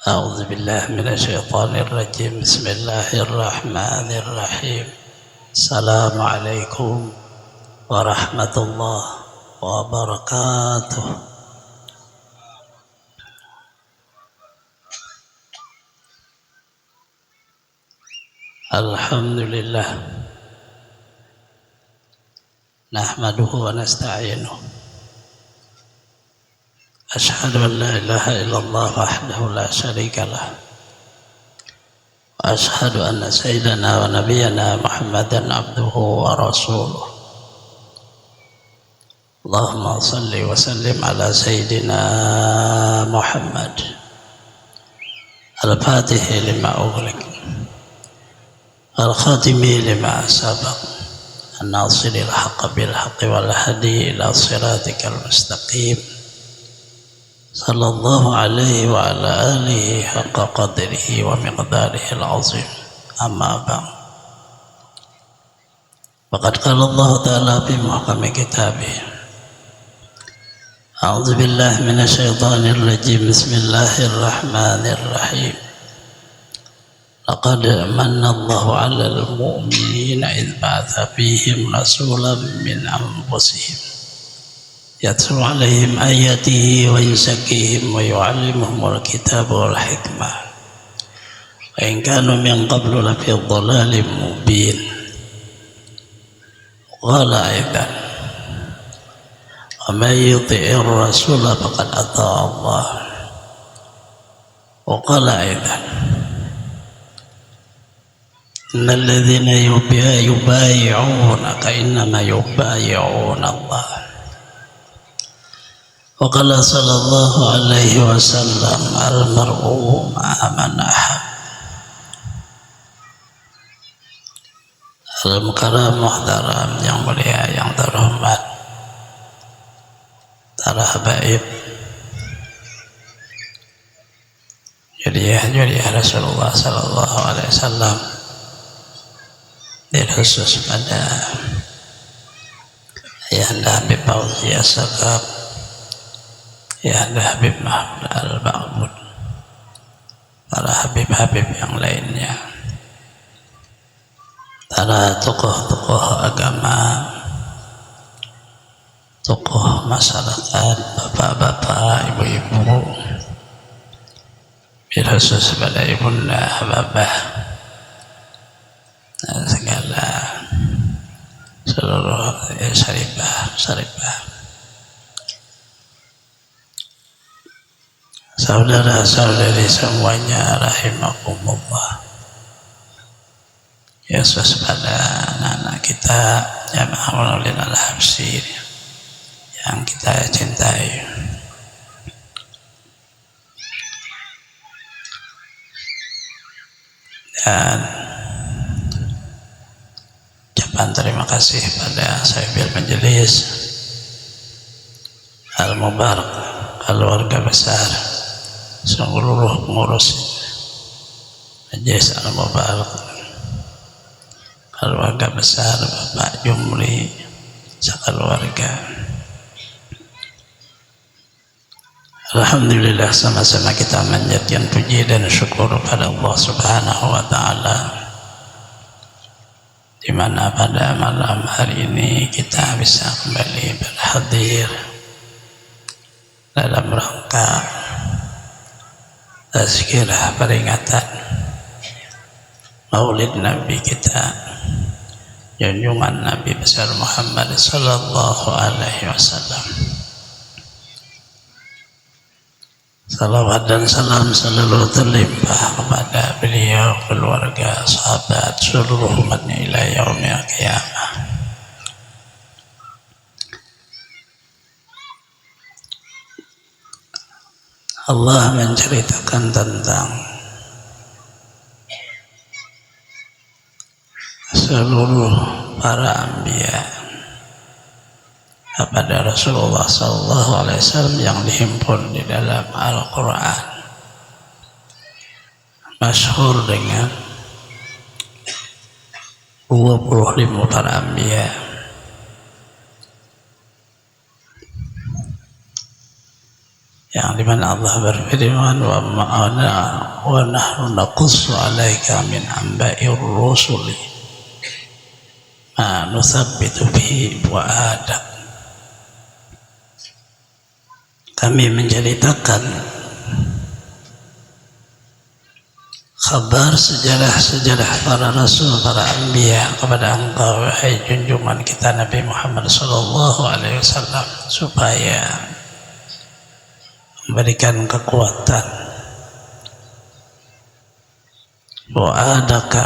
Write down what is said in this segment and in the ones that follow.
أعوذ بالله من الشيطان الرجيم. بسم الله الرحمن الرحيم. السلام عليكم ورحمة الله وبركاته. الحمد لله نحمده ونستعينه. أشهد أن لا إله إلا الله وحده لا شريك له، وأشهد أن سيدنا ونبينا محمدا عبده ورسوله. اللهم صل وسلم على سيدنا محمد الفاتح لما أغلق الخاتم لما سبق الناصر الحق بالحق والهدي إلى صراطك المستقيم، صلى الله عليه وعلى آله حق قدره ومقداره العظيم. أما بعد، فقد قال الله تعالى في محكم كتابه: أعوذ بالله من الشيطان الرجيم. بسم الله الرحمن الرحيم. لقد من الله على المؤمنين إذ بعث فيهم رسولا من أنفسهم يتلو عليهم آياته ويزكيهم ويعلمهم الكتاب والحكمة وإن كانوا من قبل لفي ضلال مبين. قال أيضا: ومن يطع الرسول فقد أطاع الله. وقال أيضا: إن الذين يبايعونك إنما يبايعون الله. وقال صلى الله عليه وسلم: المرء مع من أحب. Al-Mukarram Muhtaram, yang mulia, yang terhormat, para habaib, juriah Rasulullah sallallahu alaihi wasallam, khusus pada Ayahanda Habib Fauzi As-Sagaf, Ayahanda Habib Mahmud Al-Ba'bud, para habib-habib yang lainnya, para tokoh-tokoh agama, tokoh masyarakat, bapak-bapak, ibu-ibu, khusus pada ibunda, babah, dan segala seluruh syarifah, saudara-saudari semuanya, rahimakumullah. Yesus pada anak-anak kita Jamaah Maulid Al-Habsyi yang kita cintai, dan ucapan terima kasih pada Sahibil Majelis Al-Mubarak, keluarga besar, seluruh pengurus Majelis Al-Mubarak, keluarga besar Bapak Jumri, sekeluarga. Alhamdulillah, sama-sama kita menjadikan puji dan syukur pada Allah Subhanahu wa Ta'ala, di mana pada malam hari ini kita bisa kembali berhadir dalam rangka tazkirah peringatan Maulid Nabi kita, junjungan Nabi besar Muhammad sallallahu alaihi wasallam. Salawat dan salam selalu terlimpah kepada beliau, keluarga, sahabat, seluruh umatnya ila yaumil qiyamah. Allah menceritakan tentang seluruh para anbiya kepada Rasulullah SAW yang dihimpun di dalam Al-Quran, masyhur dengan 25 para anbiya. yang dimana Allah berfirman wa nahnu naqussu 'alaika min amba'ir rusuli ma nusabbitu bihi fu'adak. Kami menceritakan kabar sejarah-sejarah para rasul, para anbiya kepada engkau wahai junjungan kita Nabi Muhammad sallallahu alaihi wasallam, supaya memberikan kekuatan wa'adaka,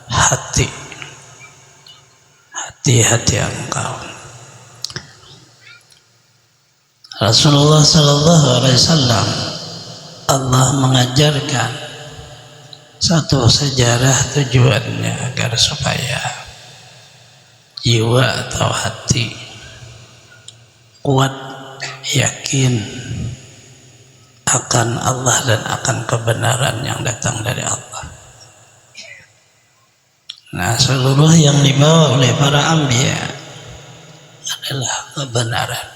hati engkau. Rasulullah sallallahu alaihi wasallam, Allah mengajarkan satu sejarah tujuannya agar supaya jiwa atau hati kuat, yakin akan Allah dan akan kebenaran yang datang dari Allah. Nah, seluruh yang dibawa oleh para anbiya adalah kebenaran.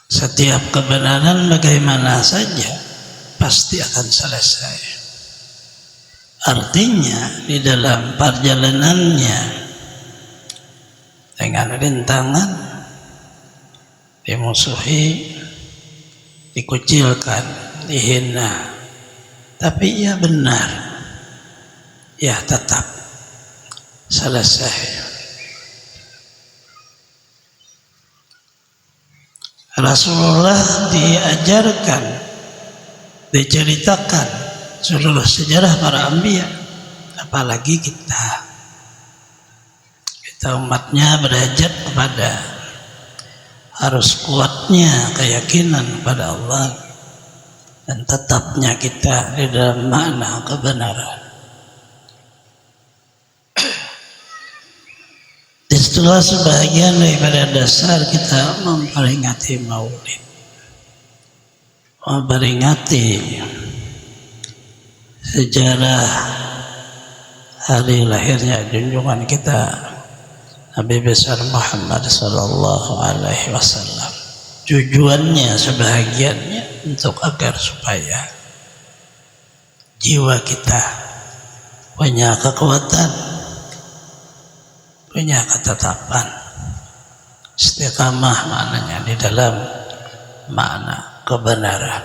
Setiap kebenaran bagaimana saja pasti akan selesai. Artinya di dalam perjalanannya dengan rintangan, dimusuhi, dikucilkan, dihina, tapi ia benar, ia tetap selesai. Rasulullah diajarkan, diceritakan seluruh sejarah para anbiya, apalagi kita umatnya berhajat kepada harus kuatnya keyakinan pada Allah dan tetapnya kita di dalam makna kebenaran. Itulah sebahagian daripada dasar kita memperingati Maulid, memperingati sejarah hari lahirnya junjungan kita Nabi besar Muhammad sallallahu alaihi wasallam. Tujuannya sebahagiannya untuk agar supaya jiwa kita punya kekuatan, punya ketetapan, istiqamah maknanya di dalam makna kebenaran,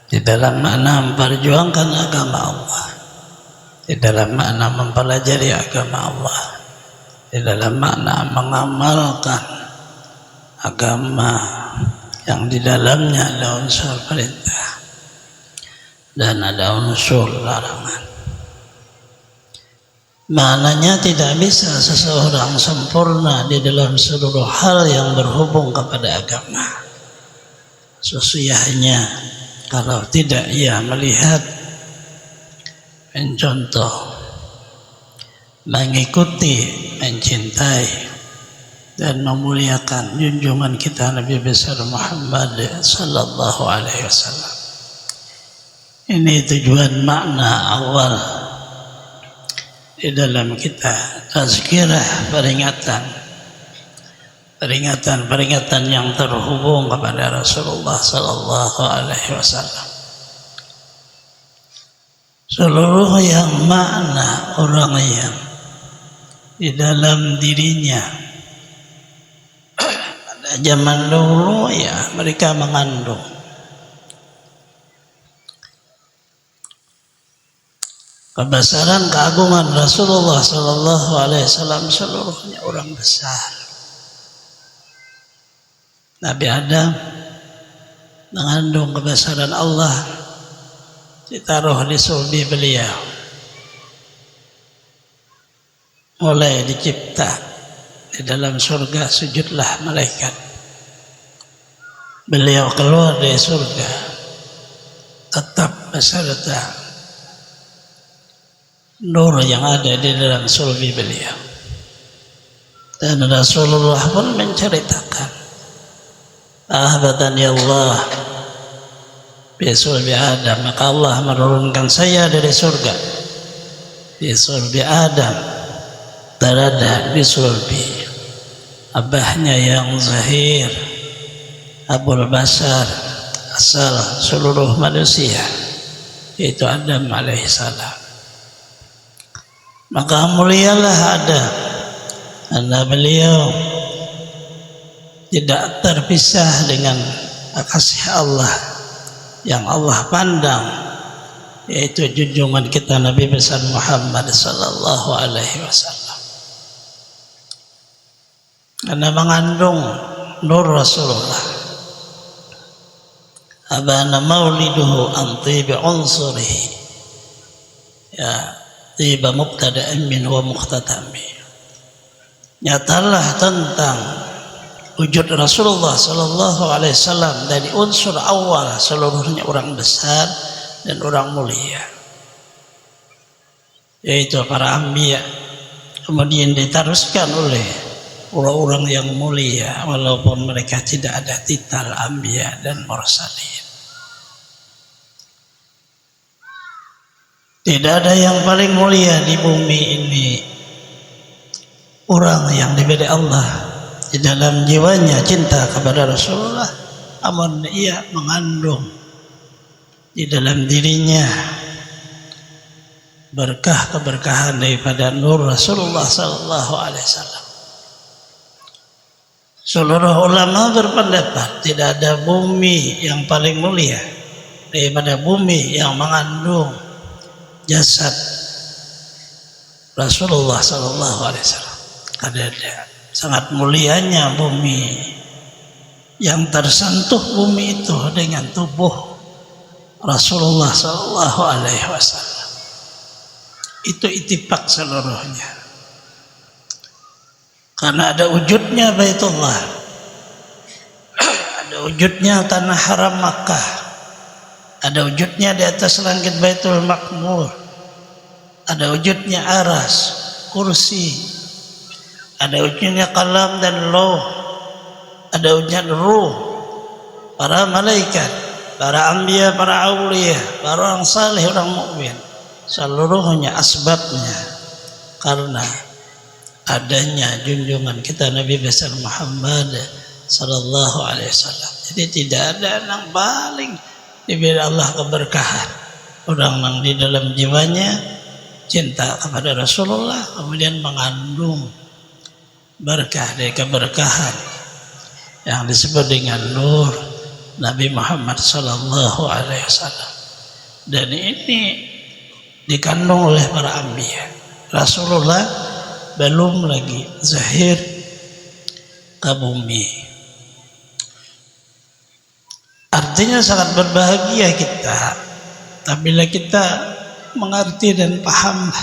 di dalam makna memperjuangkan agama Allah, di dalam makna mempelajari agama Allah, di dalam makna mengamalkan agama yang di dalamnya ada unsur perintah dan ada unsur larangan. Maknanya tidak bisa seseorang sempurna di dalam seluruh hal yang berhubung kepada agama. Sesuainya kalau tidak ia melihat, mencontoh, mengikuti, mencintai dan memuliakan junjungan kita Nabi besar Muhammad sallallahu alaihi wasallam. Ini tujuan makna awal di dalam kita tazkirah, peringatan yang terhubung kepada Rasulullah sallallahu alaihi wasallam. Seluruh yang makna orang yang di dalam dirinya pada zaman dulu ya mereka mengandung kebesaran keagungan Rasulullah sallallahu alaihi wasallam, seluruhnya orang besar. Nabi Adam mengandung kebesaran Allah, ditaruh di sulbi beliau. Mulai dicipta di dalam surga, sujudlah malaikat. Beliau keluar dari surga, tetap beserta nur yang ada di dalam sulbi beliau. Dan Rasulullah pun menceritakan, ahbadani Allah bi sulbi Adam, maka Allah menurunkan saya dari surga di sulbi Adam, berada di sulbi abahnya yang zahir, Abul Bashar, asal seluruh manusia, yaitu Adam alaihissalam. Maka mulialah Adam karena beliau tidak terpisah dengan kasih Allah yang Allah pandang, yaitu junjungan kita Nabi besar Muhammad sallallahu alaihi wasallam, karena mengandung nur Rasulullah. Abana mauliduhu an tibi unsurihi, ya tiba mubtada'in min wa mukhtatami. Nyatalah tentang wujud Rasulullah sallallahu alaihi wasallam dari unsur awal seluruhnya orang besar dan orang mulia, yaitu para anbiya, kemudian diteruskan oleh orang-orang yang mulia walaupun mereka tidak ada titel anbiya dan mursalin. Tidak ada yang paling mulia di bumi ini orang yang diberi Allah di dalam jiwanya cinta kepada Rasulullah, namun ia mengandung di dalam dirinya berkah-keberkahan daripada nur Rasulullah sallallahu alaihi wasallam. Seluruh ulama berpendapat tidak ada bumi yang paling mulia daripada bumi yang mengandung jasad Rasulullah sallallahu alaihi wasallam. Ada sangat mulianya bumi yang tersentuh bumi itu dengan tubuh Rasulullah sallallahu alaihi wasallam. Itu ittifaq seluruhnya. Karena ada wujudnya Baitullah, ada wujudnya tanah haram Makkah, ada wujudnya di atas langit Baitul Ma'mur, ada wujudnya aras, kursi, ada wujudnya kalam dan lauh, ada wujud ruh, para malaikat, para anbiya, para auliya, para orang saleh, orang mukmin, seluruhnya asbabnya karena adanya junjungan kita Nabi besar Muhammad sallallahu alaihi wasallam. Jadi tidak ada yang paling diberi Allah keberkahan orang yang di dalam jiwanya cinta kepada Rasulullah, kemudian mengandung berkah dari keberkahan yang disebut dengan nur Nabi Muhammad sallallahu alaihi wasallam. Dan ini dikandung oleh para anbiya. Rasulullah belum lagi zahir ke bumi. Artinya sangat berbahagia kita apabila kita mengerti dan paham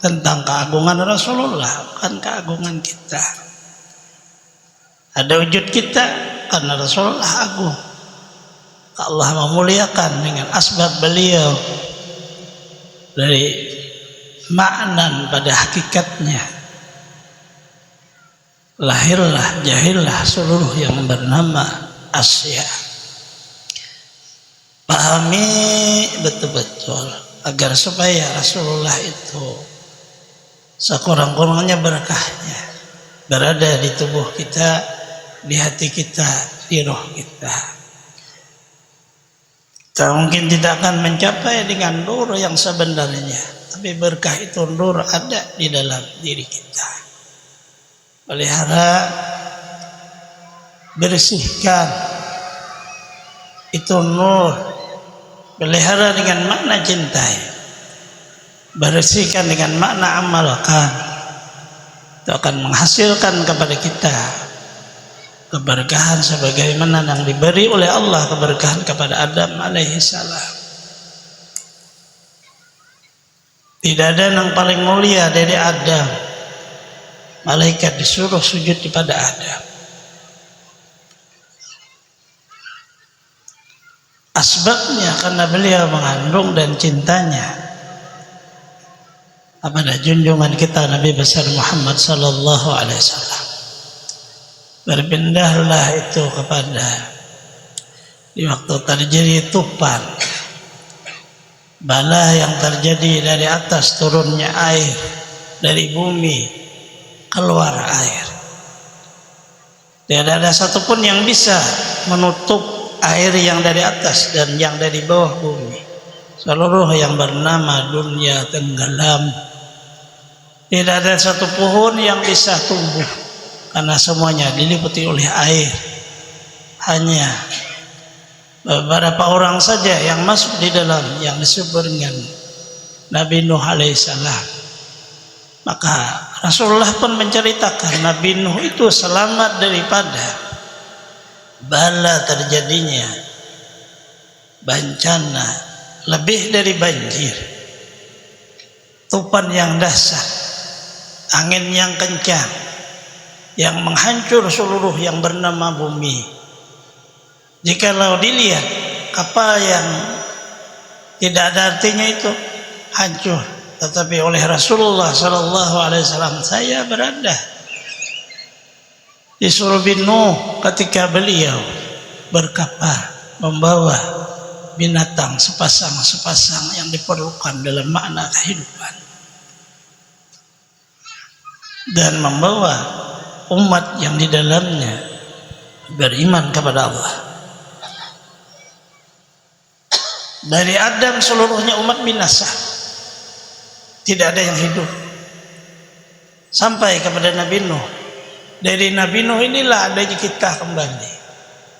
tentang keagungan Rasulullah, bukan keagungan kita. Ada wujud kita karena Rasulullah agung. Allah memuliakan dengan asbab beliau dari makna pada hakikatnya. Lahirlah, jahillah seluruh yang bernama Asya. Pahami betul-betul agar supaya Rasulullah itu sekurang-kurangnya berkahnya berada di tubuh kita, di hati kita, di roh kita. Kita mungkin tidak akan mencapai dengan nur yang sebenarnya, tapi berkah itu nur ada di dalam diri kita. Pelihara, bersihkan itu nur. Pelihara dengan makna cintai, bersihkan dengan makna amalkan. Itu akan menghasilkan kepada kita keberkahan sebagaimana yang diberi oleh Allah keberkahan kepada Adam alaihissalam. Tidak ada yang paling mulia dari Adam. Malaikat disuruh sujud kepada Adam. Asbabnya karena beliau mengandung dan cintanya kepada junjungan kita Nabi besar Muhammad sallallahu alaihi wasallam. Berpindahlah itu kepada di waktu terjadi tufan, bala yang terjadi dari atas turunnya air, dari bumi keluar air. Tidak ada satupun yang bisa menutup air yang dari atas dan yang dari bawah bumi. Seluruh yang bernama dunia tenggelam. Tidak ada satu pohon yang bisa tumbuh karena semuanya diliputi oleh air. Hanya beberapa orang saja yang masuk di dalam, yang disebut dengan Nabi Nuh alaihissalam. Maka Rasulullah pun menceritakan Nabi Nuh itu selamat daripada bala terjadinya bencana lebih dari banjir, tupan yang dahsyat, angin yang kencang yang menghancur seluruh yang bernama bumi. Jikalau dilihat kapal yang tidak ada artinya itu hancur, tetapi oleh Rasulullah SAW saya berada di Sulbi Nuh ketika beliau berkapal membawa binatang sepasang-sepasang yang diperlukan dalam makna kehidupan dan membawa umat yang di dalamnya beriman kepada Allah. Dari Adam seluruhnya umat binasa, tidak ada yang hidup sampai kepada Nabi Nuh. Dari Nabi Nuh inilah adanya kita kembali,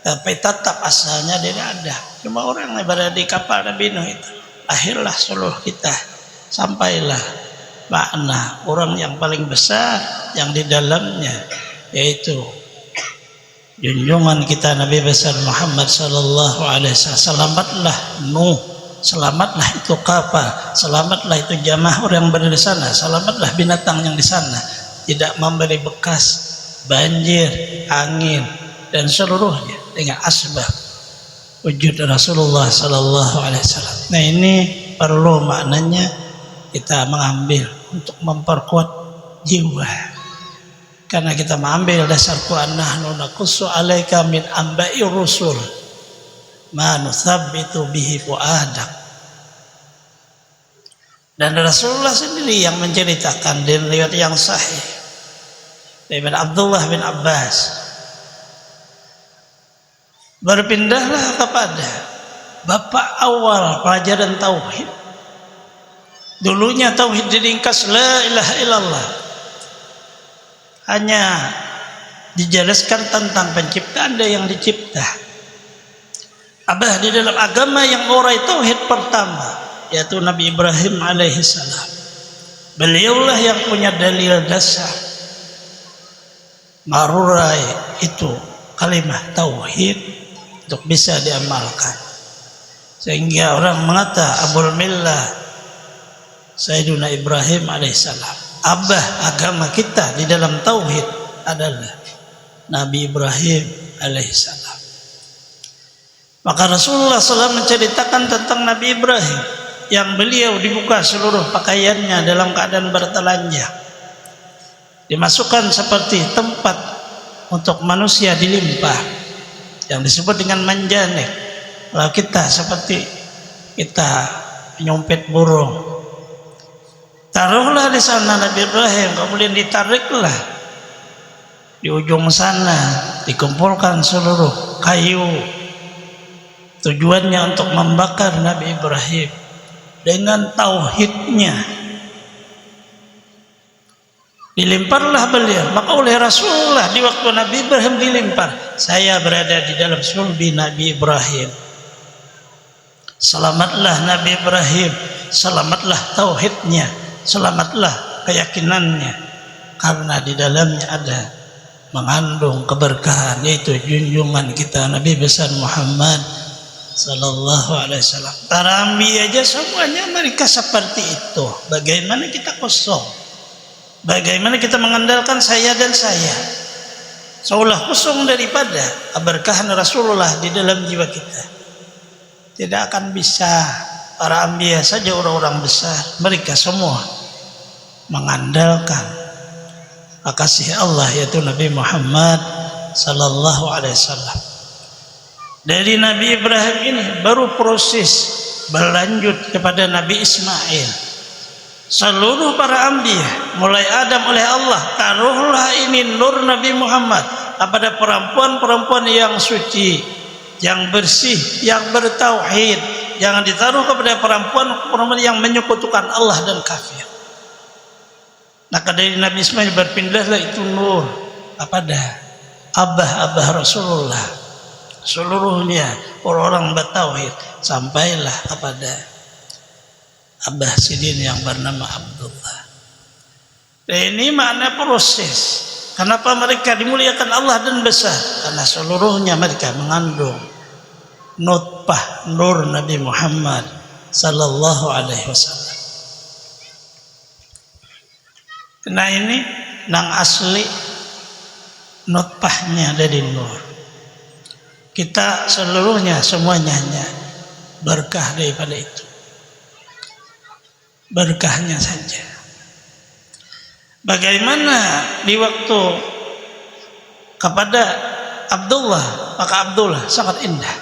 tapi tetap asalnya dari Adam. Cuma orang yang berada di kapal Nabi Nuh itu akhirlah seluruh kita, sampailah makna orang yang paling besar yang di dalamnya, yaitu junjungan kita Nabi besar Muhammad sallallahu alaihi wasallam. Selamatlah Nuh, selamatlah itu kapal, selamatlah itu jamaah orang yang berada di sana, selamatlah binatang yang di sana, tidak memberi bekas banjir, angin dan seluruhnya dengan asbab wujud Rasulullah sallallahu alaihi wasallam. Nah, ini perlu maknanya kita mengambil untuk memperkuat jiwa. Karena kita mengambil dasar Quran, nahnu naqussu 'alaika min amba'i rusul ma nuthabbitu bihi fu'adak. Dan Rasulullah sendiri yang menceritakan di riwayat yang sahih dari Abdullah bin Abbas, berpindahlah kepada bapak awal pelajaran tauhid. Dulunya tauhid diringkas la ilaha illallah, hanya dijelaskan tentang penciptaan dan yang dicipta. Abah di dalam agama yang urai tauhid pertama, yaitu Nabi Ibrahim alaihissalam. Beliaulah yang punya dalil dasar marurai itu kalimat tauhid untuk bisa diamalkan. Sehingga orang mengata Abul Millah Sayyiduna Ibrahim alaihissalam, abah agama kita di dalam tauhid adalah Nabi Ibrahim alaihissalam. Maka Rasulullah SAW menceritakan tentang Nabi Ibrahim yang beliau dibuka seluruh pakaiannya dalam keadaan bertelanjang, dimasukkan seperti tempat untuk manusia dilimpah yang disebut dengan manjanik. Kalau kita seperti kita menyompet burung, taruhlah di sana Nabi Ibrahim, kemudian ditariklah di ujung sana, dikumpulkan seluruh kayu, tujuannya untuk membakar Nabi Ibrahim dengan tauhidnya. Dilemparlah beliau. Maka oleh Rasulullah di waktu Nabi Ibrahim dilempar, saya berada di dalam sulbi Nabi Ibrahim. Selamatlah Nabi Ibrahim, selamatlah tauhidnya, selamatlah keyakinannya, karena di dalamnya ada mengandung keberkahan, yaitu junjungan kita Nabi besar Muhammad sallallahu alaihi wasallam. Para anbiya aja semuanya mereka seperti itu. Bagaimana kita kosong? Bagaimana kita mengandalkan saya dan saya? Seolah kosong daripada keberkahan Rasulullah di dalam jiwa kita. Tidak akan bisa. Para anbiya saja orang-orang besar, mereka semua mengandalkan kasih Allah, yaitu Nabi Muhammad sallallahu alaihi wasallam. Dari Nabi Ibrahim ini baru proses berlanjut kepada Nabi Ismail. Seluruh para anbiya mulai Adam oleh Allah, taruhlah ini nur Nabi Muhammad kepada perempuan-perempuan yang suci, yang bersih, yang bertauhid. Jangan ditaruh kepada perempuan-perempuan yang menyekutukan Allah dan kafir. Maka dari Nabi Ismail berpindahlah itu nur kepada abah-abah Rasulullah, seluruhnya orang-orang bertauhid, sampailah kepada abah Sidin yang bernama Abdullah. Dan ini makna proses. Kenapa mereka dimuliakan Allah dan besar? Karena seluruhnya mereka mengandung nutfah nur Nabi Muhammad sallallahu alaihi wasallam. Karena ini nang asli nutfahnya dari nur. Kita seluruhnya semuanya hanya berkah daripada itu. Berkahnya saja. Bagaimana di waktu kepada Abdullah, maka Abdullah sangat indah.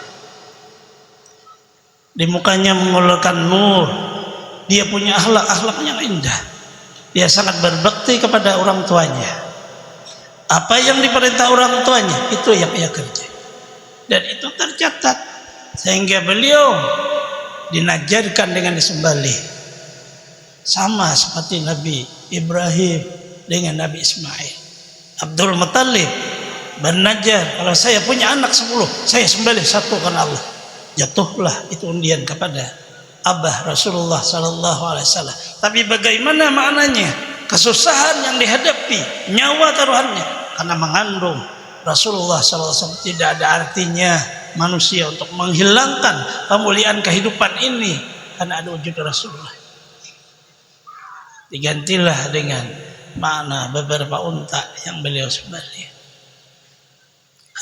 Di mukanya mengeluarkan nur. Dia punya akhlak yang indah. Dia sangat berbakti kepada orang tuanya. Apa yang diperintah orang tuanya, itu yang ia kerja. Dan itu tercatat. Sehingga beliau dinajarkan dengan disembelih. Sama seperti Nabi Ibrahim dengan Nabi Ismail. Abdul Muttalib bernajar, kalau saya punya anak 10, saya sembelih satu karena Allah. Jatuhlah itu undian kepada abah Rasulullah sallallahu alaihi wasallam. Tapi bagaimana maknanya? Kesusahan yang dihadapi, nyawa taruhannya karena mengandung Rasulullah sallallahu alaihi wasallam. Tidak ada artinya manusia untuk menghilangkan kemuliaan kehidupan ini karena ada wujud Rasulullah. Digantilah dengan makna beberapa unta yang beliau sembelih.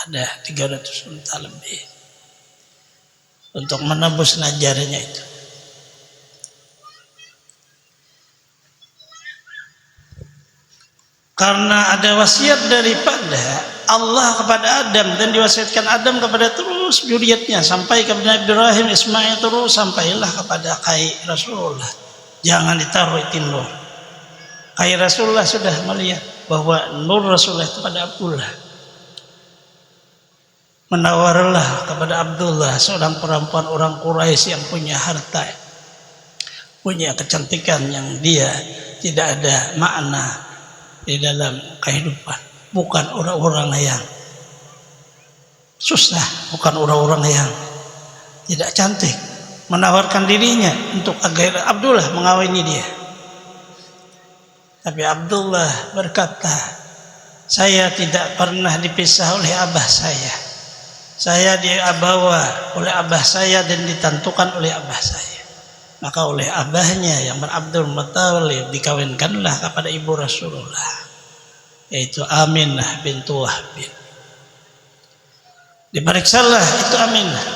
Ada 300 unta lebih untuk menebus najarnya itu. Karena ada wasiat daripada Allah kepada Adam, dan diwasiatkan Adam kepada terus zuriatnya sampai kepada Ibrahim, Ismail, terus sampailah kepada kai Rasulullah. Jangan ditaruh itu nur. Kai Rasulullah sudah melihat bahwa nur Rasulullah itu pada Abdullah. Menawarlah kepada Abdullah, seorang perempuan orang Quraisy yang punya harta, punya kecantikan yang dia tidak ada makna di dalam kehidupan. Bukan orang-orang yang susah, bukan orang-orang yang tidak cantik. Menawarkan dirinya untuk agar Abdullah mengawini dia. Tapi Abdullah berkata, saya tidak pernah dipisah oleh abah saya. Saya dibawa oleh abah saya dan ditentukan oleh abah saya. Maka oleh abahnya yang Abdul Muttalib dikawinkanlah kepada ibu Rasulullah, yaitu Aminah bintu Wahb. Diperiksalah itu Aminah.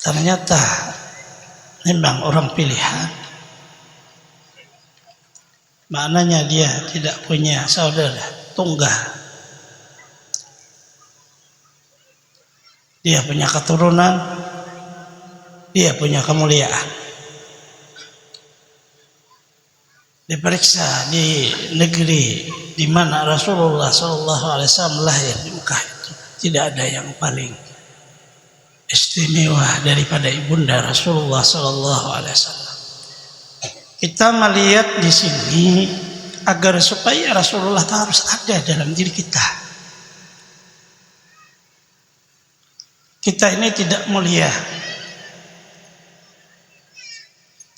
Ternyata memang orang pilihan. Maknanya dia tidak punya saudara tunggal. Dia punya keturunan, dia punya kemuliaan. Diperiksa di negeri di mana Rasulullah SAW lahir, di Mekah itu tidak ada yang paling istimewa daripada ibunda Rasulullah SAW. Kita melihat di sini agar supaya Rasulullah harus ada dalam diri kita. Kita ini tidak mulia,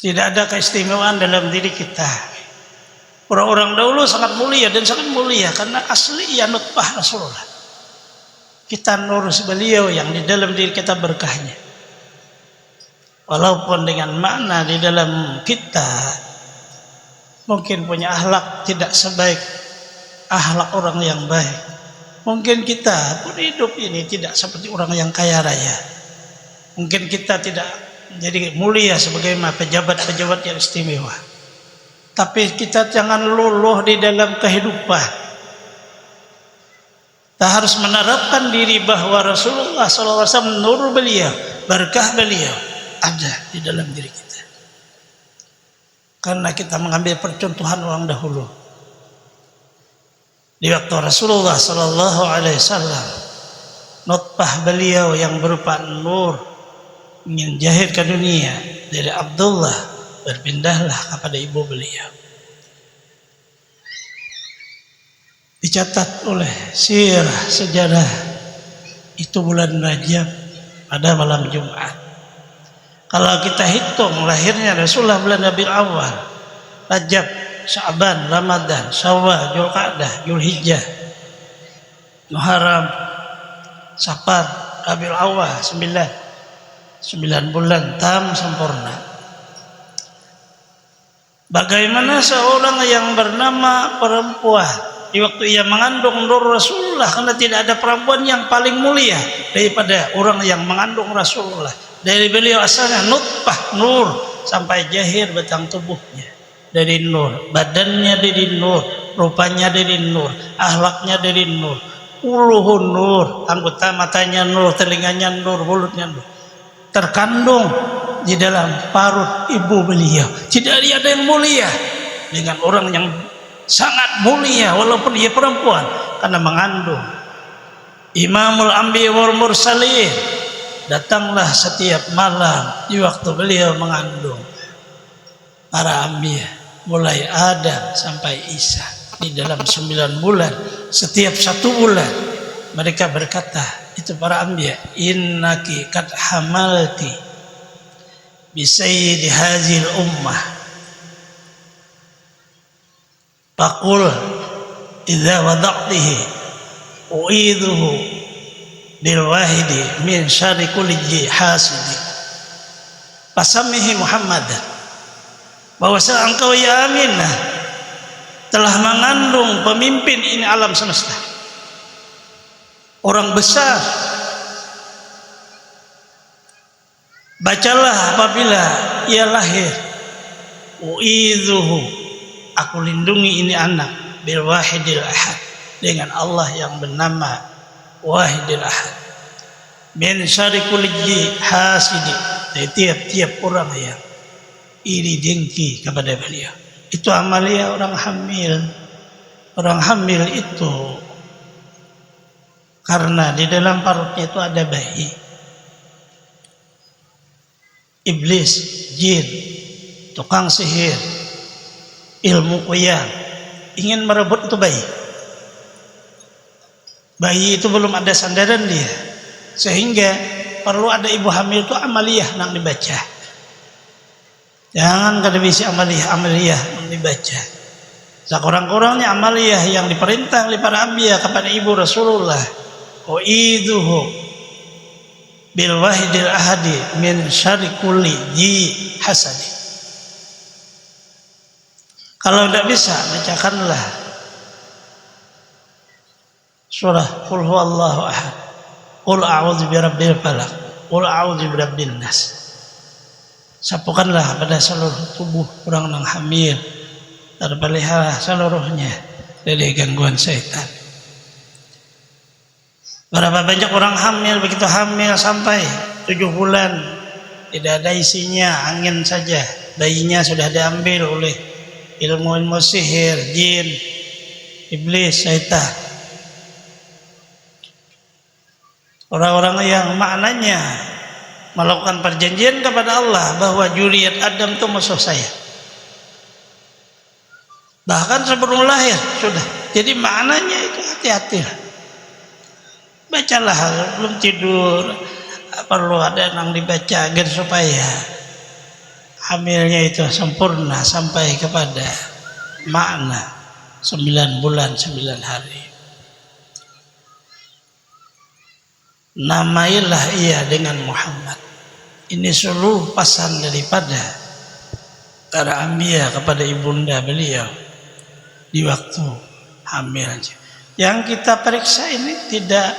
tidak ada keistimewaan dalam diri kita. Orang-orang dahulu sangat mulia dan sangat mulia karena asli ya nutfah Rasulullah. Kita nurus beliau yang di dalam diri kita berkahnya. Walaupun dengan makna di dalam kita mungkin punya akhlak tidak sebaik akhlak orang yang baik. Mungkin kita pun hidup ini tidak seperti orang yang kaya raya. Mungkin kita tidak jadi mulia sebagaimana pejabat-pejabat yang istimewa. Tapi kita jangan luluh di dalam kehidupan. Kita harus menerapkan diri bahwa Rasulullah SAW nur beliau, berkah beliau ada di dalam diri kita. Karena kita mengambil percontohan orang dahulu. Di waktu Rasulullah Sallallahu Alaihi Wasallam, nutfah beliau yang berupa nur ingin jahit ke dunia dari Abdullah, berpindahlah kepada ibu beliau. Dicatat oleh sirah sejarah itu bulan Rajab pada malam Jumat. Kalau kita hitung lahirnya Rasulullah bulan Rabiul Awal, Rajab, Sya'ban, Ramadan, Syawal, Dzulqa'dah, Dzulhijjah, Muharram, Safar, Rabiul Awal, 9 bulan tam sempurna. Bagaimana seorang yang bernama perempuan di waktu ia mengandung nur Rasulullah, karena tidak ada perempuan yang paling mulia daripada orang yang mengandung Rasulullah. Dari beliau asalnya nutfah nur sampai jahir batang tubuhnya dari nur, badannya dari nur, rupanya dari nur, akhlaknya dari nur, uluhu nur, anggota matanya nur, telinganya nur, mulutnya nur, terkandung di dalam parut ibu beliau. Tidak ada yang mulia dengan orang yang sangat mulia walaupun dia perempuan, karena mengandung. Imamul Anbiya wal Mursalin datanglah setiap malam di waktu beliau mengandung para anbiya, mulai Adam sampai Isa, di dalam 9 bulan. Setiap 1 bulan mereka berkata, itu para anbiya, innaki qad hamalti bi sayyidi hazil ummah faqul idza wada'tihi u'iduhu bil wahidi min syarri kulli hasidi fasamihi Muhammadan, bahwa engkau ya Aminah telah mengandung pemimpin ini alam semesta, orang besar. Bacalah apabila ia lahir, u'idzuhu, aku lindungi ini anak, bil wahidil ahad, dengan Allah yang bernama Wahidil Ahad, min syarri kulli hasidi, dari tiap-tiap orang yang iri dengki kepada beliau. Itu amalia orang hamil. Orang hamil itu karena di dalam parutnya itu ada bayi, iblis, jin, tukang sihir, ilmu qiyam ingin merebut itu bayi. Bayi itu belum ada sandaran dia, sehingga perlu ada ibu hamil itu amaliyah nang dibaca. Jangan kada bisa amaliyah nang dibaca. Sekurang-kurangnya amaliyah yang diperintah oleh para anbiya kepada ibu Rasulullah, u'idzuhu bil wahidil ahadi min syarri kulli hasadi. Kalau tidak bisa, bacakanlah surah Qul huwallahu ahad, Qul a'udzu birabbil falaq, Qul a'udzu birabbin nas. Sapukanlah pada seluruh tubuh orang yang hamil, terpelihara seluruhnya dari gangguan syaitan. Berapa banyak orang hamil, begitu hamil sampai 7 bulan tidak ada isinya, angin saja, bayinya sudah diambil oleh ilmu sihir, jin, iblis, syaitan. Orang-orang yang maknanya melakukan perjanjian kepada Allah bahwa zuriat Adam itu musuh saya, bahkan sebelum lahir sudah. Jadi maknanya itu hati-hati, bacalah belum tidur, perlu ada yang dibaca agar supaya hamilnya itu sempurna sampai kepada makna 9 bulan 9 hari. Namailah ia dengan Muhammad. Ini seluruh pesan daripada para anbiya kepada ibunda beliau di waktu hamil. Yang kita periksa ini tidak,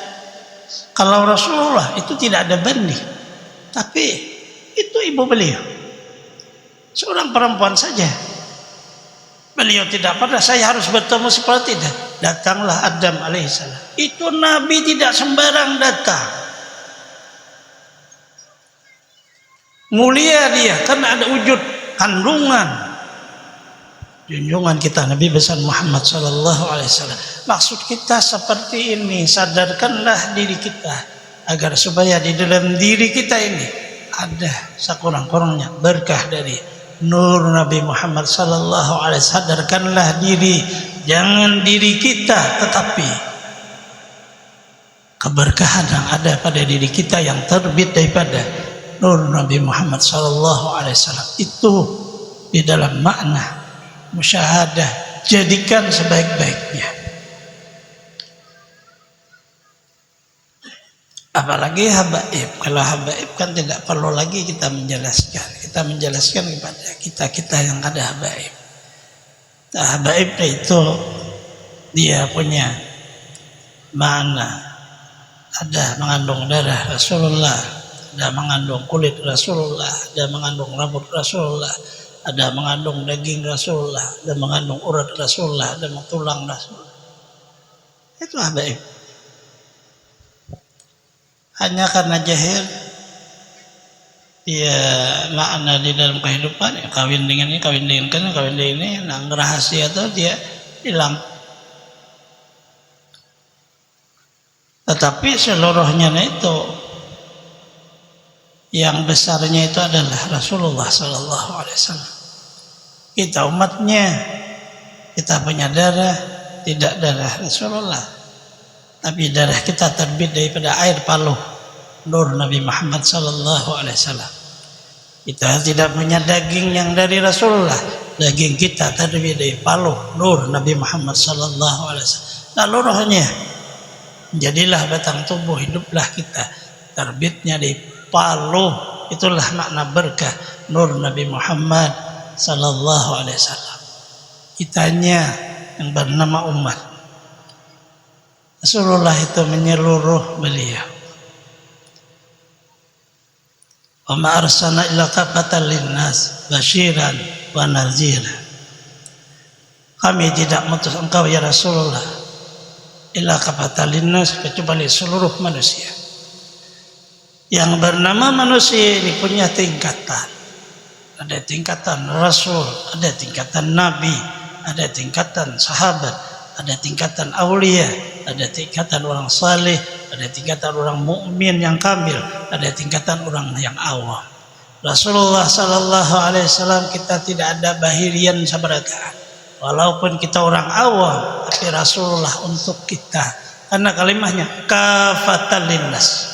kalau Rasulullah itu tidak ada banding, tapi itu ibu beliau seorang perempuan saja. Beliau tidak pernah saya harus bertemu seperti itu. Datanglah Adam alaihissalam. Itu Nabi tidak sembarang datang. Mulia dia karena ada wujud kandungan. junjungan kita Nabi besar Muhammad sallallahu alaihi wasallam. Maksud kita seperti ini, sadarkanlah diri kita agar supaya di dalam diri kita ini ada sekurang-kurangnya berkah dari nur Nabi Muhammad sallallahu alaihi wasallam. Sadarkanlah diri, jangan diri kita, tetapi keberkahan yang ada pada diri kita yang terbit daripada nur Nabi Muhammad sallallahu alaihi wasallam. Itu di dalam makna musyahadah, jadikan sebaik-baiknya. Apalagi habaib. Kalau habaib kan tidak perlu lagi kita menjelaskan. Kita menjelaskan kepada kita yang ada habaib. Nah, habaib itu dia punya makna. Ada mengandung darah Rasulullah, ada mengandung kulit Rasulullah, ada mengandung rambut Rasulullah, ada mengandung daging Rasulullah, ada mengandung urat Rasulullah, ada tulang Rasulullah. Itu habaib. Hanya karena jahil dia makna di dalam kehidupan, ya, kawin dengan ini, kawin dengan ini, nah rahasia itu dia hilang. Tetapi seluruhnya itu yang besarnya itu adalah Rasulullah sallallahu alaihi wasallam. Kita umatnya, kita punya darah, tidak darah Rasulullah, tapi darah kita terbit daripada air paluh nur Nabi Muhammad sallallahu alaihi wasallam. Kita tidak punya daging yang dari Rasulullah, daging kita terbit dari paluh nur Nabi Muhammad sallallahu alaihi wasallam. Lalu rohnya, jadilah batang tubuh, hiduplah kita terbitnya di paluh. Itulah makna berkah nur Nabi Muhammad sallallahu alaihi wasallam. Kitanya yang bernama umat, Rasulullah itu menyeluruh beliau. Wa ma arsalna illa kafatan linnas basyiran wa nadhira. Kami tidak mengutus engkau ya Rasulullah illa kafatan linnas, kecuali seluruh manusia. Yang bernama manusia ini punya tingkatan. Ada tingkatan Rasul, ada tingkatan Nabi, ada tingkatan sahabat, ada tingkatan aulia, ada tingkatan orang saleh, ada tingkatan orang mukmin yang kamil, ada tingkatan orang yang awam. Rasulullah sallallahu alaihi wasallam kita tidak ada bahirian sabaragaan. Walaupun kita orang awam, tapi Rasulullah untuk kita. Karena kalimatnya kafatan linnas,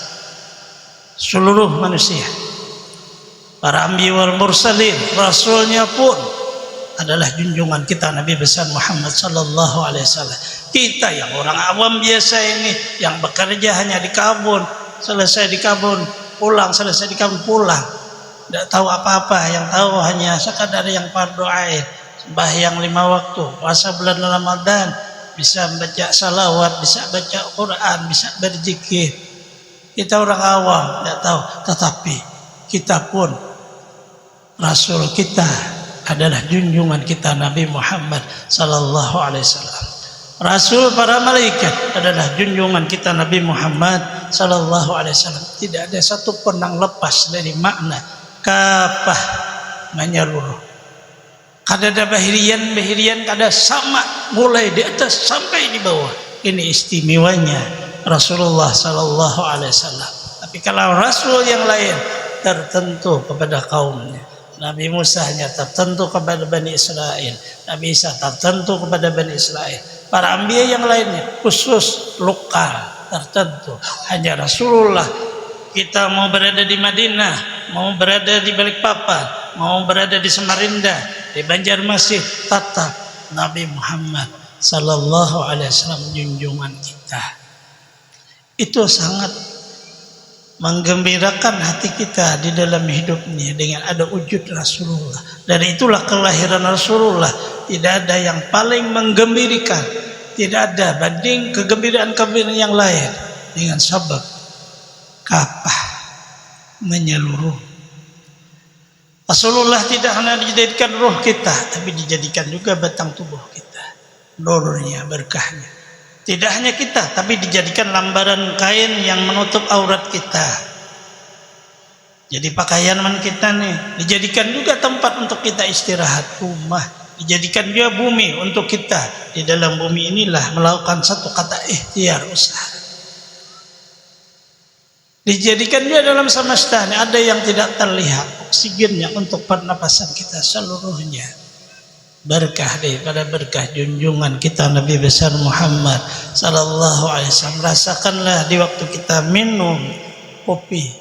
seluruh manusia. Para anbiya wal mursalin, rasulnya pun adalah junjungan kita Nabi besar Muhammad sallallahu alaihi wasallam. Kita yang orang awam biasa ini, yang bekerja hanya di kebun, selesai di kebun pulang, selesai di kebun pulang, tidak tahu apa-apa, yang tahu hanya sekadar yang fardu ain, sembahyang 5 waktu, puasa bulan Ramadan, bisa membaca salawat, bisa baca Quran, bisa berzikir. Kita orang awam tidak tahu, tetapi kita pun Rasul kita adalah junjungan kita Nabi Muhammad sallallahu alaihi wasallam. Rasul para malaikat adalah junjungan kita Nabi Muhammad sallallahu alaihi wasallam. Tidak ada satu pun yang lepas dari makna kafah, menyeluruh. Kada bahirian kada sama, mulai di atas sampai di bawah. Ini istimewanya Rasulullah sallallahu alaihi wasallam. Tapi kalau rasul yang lain tertentu kepada kaumnya. Nabi Musa hanya tertentu kepada Bani Israel, Nabi Isa tertentu kepada Bani Israel. Para anbiya yang lainnya khusus lokal tertentu. Hanya Rasulullah. Kita mau berada di Madinah, mau berada di Balikpapan, mau berada di Samarinda, di Banjarmasin, tetap Nabi Muhammad sallallahu alaihi wasallam junjungan kita. Itu sangat menggembirakan hati kita di dalam hidupnya dengan ada wujud Rasulullah. Dan itulah kelahiran Rasulullah. Tidak ada yang paling menggembirakan, tidak ada banding kegembiraan-kegembiraan yang lain dengan sebab kafah, menyeluruh. Rasulullah tidak hanya dijadikan roh kita, tapi dijadikan juga batang tubuh kita, nurnya, berkahnya. Tidak hanya kita, tapi dijadikan lambaran kain yang menutup aurat kita. Jadi pakaian kita nih dijadikan juga tempat untuk kita istirahat, rumah. Dijadikan juga bumi untuk kita. Di dalam bumi inilah melakukan satu kata ikhtiar, usaha. Dijadikan juga dalam semesta ini ada yang tidak terlihat, oksigennya untuk pernapasan kita seluruhnya. Berkah daripada berkah junjungan kita Nabi besar Muhammad sallallahu alaihi wasallam. Rasakanlah di waktu kita minum kopi,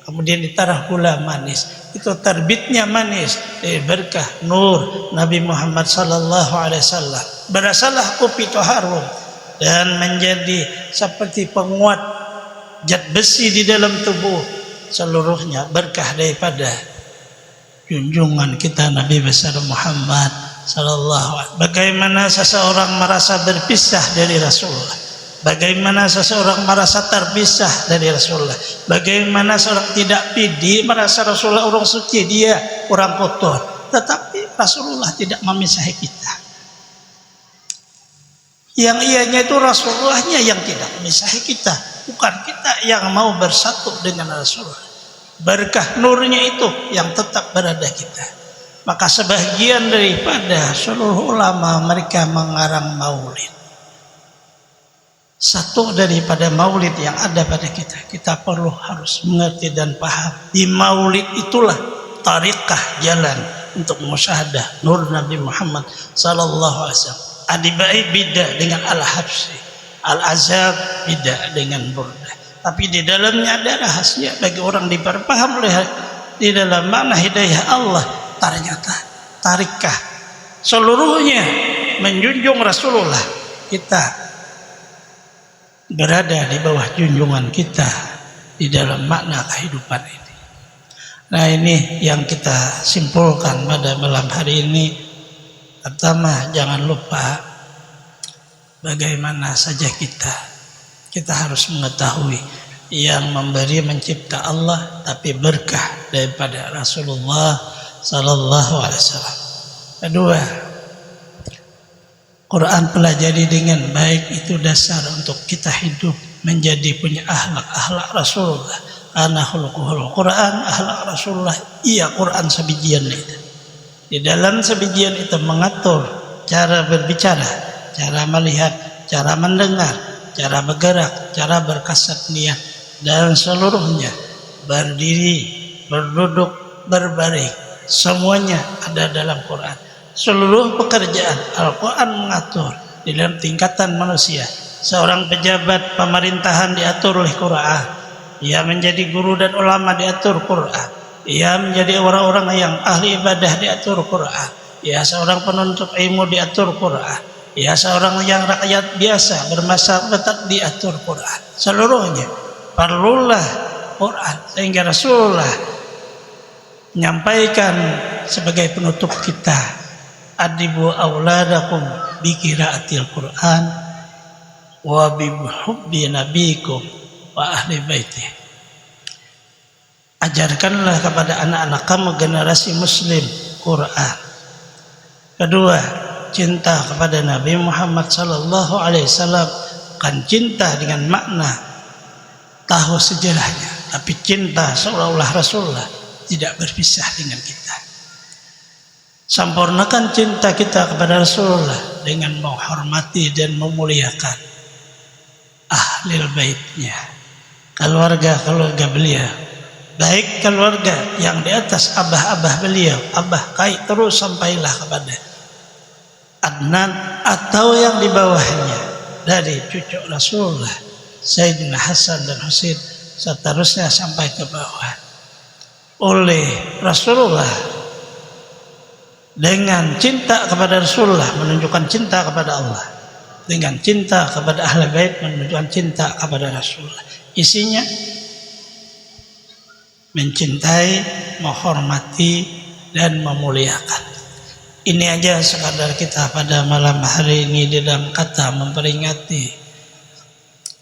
kemudian ditaruh gula manis, itu terbitnya manis dari berkah nur Nabi Muhammad sallallahu alaihi wasallam. Berasalah kopi itu harum dan menjadi seperti penguat zat besi di dalam tubuh, seluruhnya berkah daripada junjungan kita Nabi besar Muhammad sallallahu alaihi. Bagaimana seseorang merasa berpisah dari Rasulullah, bagaimana seseorang merasa terpisah dari Rasulullah, bagaimana seorang tidak pede merasa Rasulullah orang suci, dia orang kotor, tetapi Rasulullah tidak memisahi kita. Yang ianya itu Rasulullahnya yang tidak memisahi kita, bukan kita yang mau bersatu dengan Rasulullah. Berkah nurnya itu yang tetap berada kita. Maka sebagian daripada seluruh ulama mereka mengarang maulid. Satu daripada maulid yang ada pada kita, kita perlu harus mengerti dan paham. Di maulid itulah tariqah jalan untuk musyahadah nur Nabi Muhammad sallallahu alaihi wasallam. Adibai beda dengan al-habsi, al-azab beda dengan burdah. Tapi di dalamnya ada rahasia bagi orang diperpaham oleh di dalam makna hidayah Allah. Ternyata tarikah seluruhnya menjunjung Rasulullah. Kita berada di bawah junjungan kita di dalam makna kehidupan ini. Nah, ini yang kita simpulkan pada malam hari ini. Pertama, jangan lupa bagaimana saja kita harus mengetahui yang memberi mencipta Allah, tapi berkah daripada Rasulullah sallallahu alaihi wasallam. Kedua, Quran pelajari dengan baik, itu dasar untuk kita hidup menjadi punya akhlak Rasulullah. Ana khuluquhul Quran, akhlak Rasulullah. Iya, Quran sebijian itu. Di dalam sebijian itu mengatur cara berbicara, cara melihat, cara mendengar, cara bergerak, cara berkasat niat, dan seluruhnya berdiri, berduduk, berbaring. Semuanya ada dalam Quran. Seluruh pekerjaan Al-Quran mengatur di dalam tingkatan manusia. Seorang pejabat pemerintahan diatur oleh Quran. Ia menjadi guru dan ulama diatur Quran. Ia menjadi orang-orang yang ahli ibadah diatur Quran. Ia seorang penuntut ilmu diatur Quran. Ia seorang yang rakyat biasa bermasyarakat diatur Quran. Seluruhnya perlulah Quran, sehingga Rasulullah menyampaikan sebagai penutup kita, adibu auladakum bi qiraatil Quran wa bi hubbi nabikum wa ahli baiti. Ajarkanlah kepada anak-anak kamu generasi muslim Quran. Kedua, cinta kepada Nabi Muhammad sallallahu alaihi wasallam, kan cinta dengan makna tahu sejarahnya, tapi cinta seolah-olah Rasulullah tidak berpisah dengan kita. Sempurnakan cinta kita kepada Rasulullah dengan menghormati dan memuliakan ahlul baitnya, keluarga beliau, baik keluarga yang di atas abah-abah beliau, abah kai terus sampailah kepada Adnan, atau yang di bawahnya dari cucu Rasulullah Sayyidina Hasan dan Husain, seterusnya sampai ke bawah. Oleh Rasulullah, dengan cinta kepada Rasulullah menunjukkan cinta kepada Allah, dengan cinta kepada ahli bait menunjukkan cinta kepada Rasulullah. Isinya mencintai, menghormati, dan memuliakan. Ini aja sekadar kita pada malam hari ini di dalam kata memperingati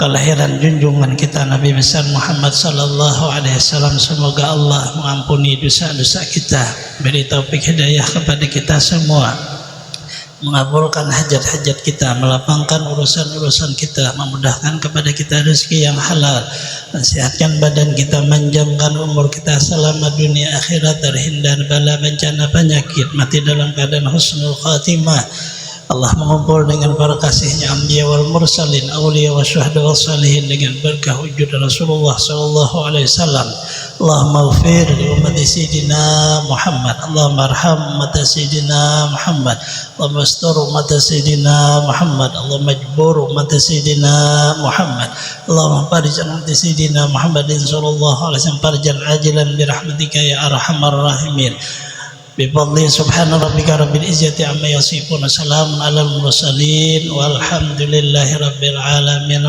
kelahiran junjungan kita Nabi besar Muhammad sallallahu alaihi wasallam. Semoga Allah mengampuni dosa-dosa kita, beri taufik hidayah kepada kita semua. mengabulkan hajat-hajat kita, melapangkan urusan-urusan kita, memudahkan kepada kita rezeki yang halal, mensehatkan badan kita, manjangkan umur kita selama dunia akhirat, terhindar bala bencana penyakit, mati dalam keadaan husnul khatimah. Allah mengumpul dengan para kasihnya anbiya wal mursalin, awliya wa syuhada wal salihin dengan berkah wujud Rasulullah sallallahu alaihi wasallam. Allahumma ighfir li ummati sayyidina Muhammad, Allahumma arham ummata sayyidina Muhammad, Allahumma astur ummata sayyidina Muhammad, Allahumma ajbur ummata sayyidina Muhammad, Allahumma farij ummata sayyidina Muhammadin sallallahu alaihi wasallam farjan ajilan bi rahmatika ya arhamar rahimin. Bifadli subhana rabbika rabbil izzati amma yasifun, salamun alal mursalin walhamdulillahi rabbil alamin.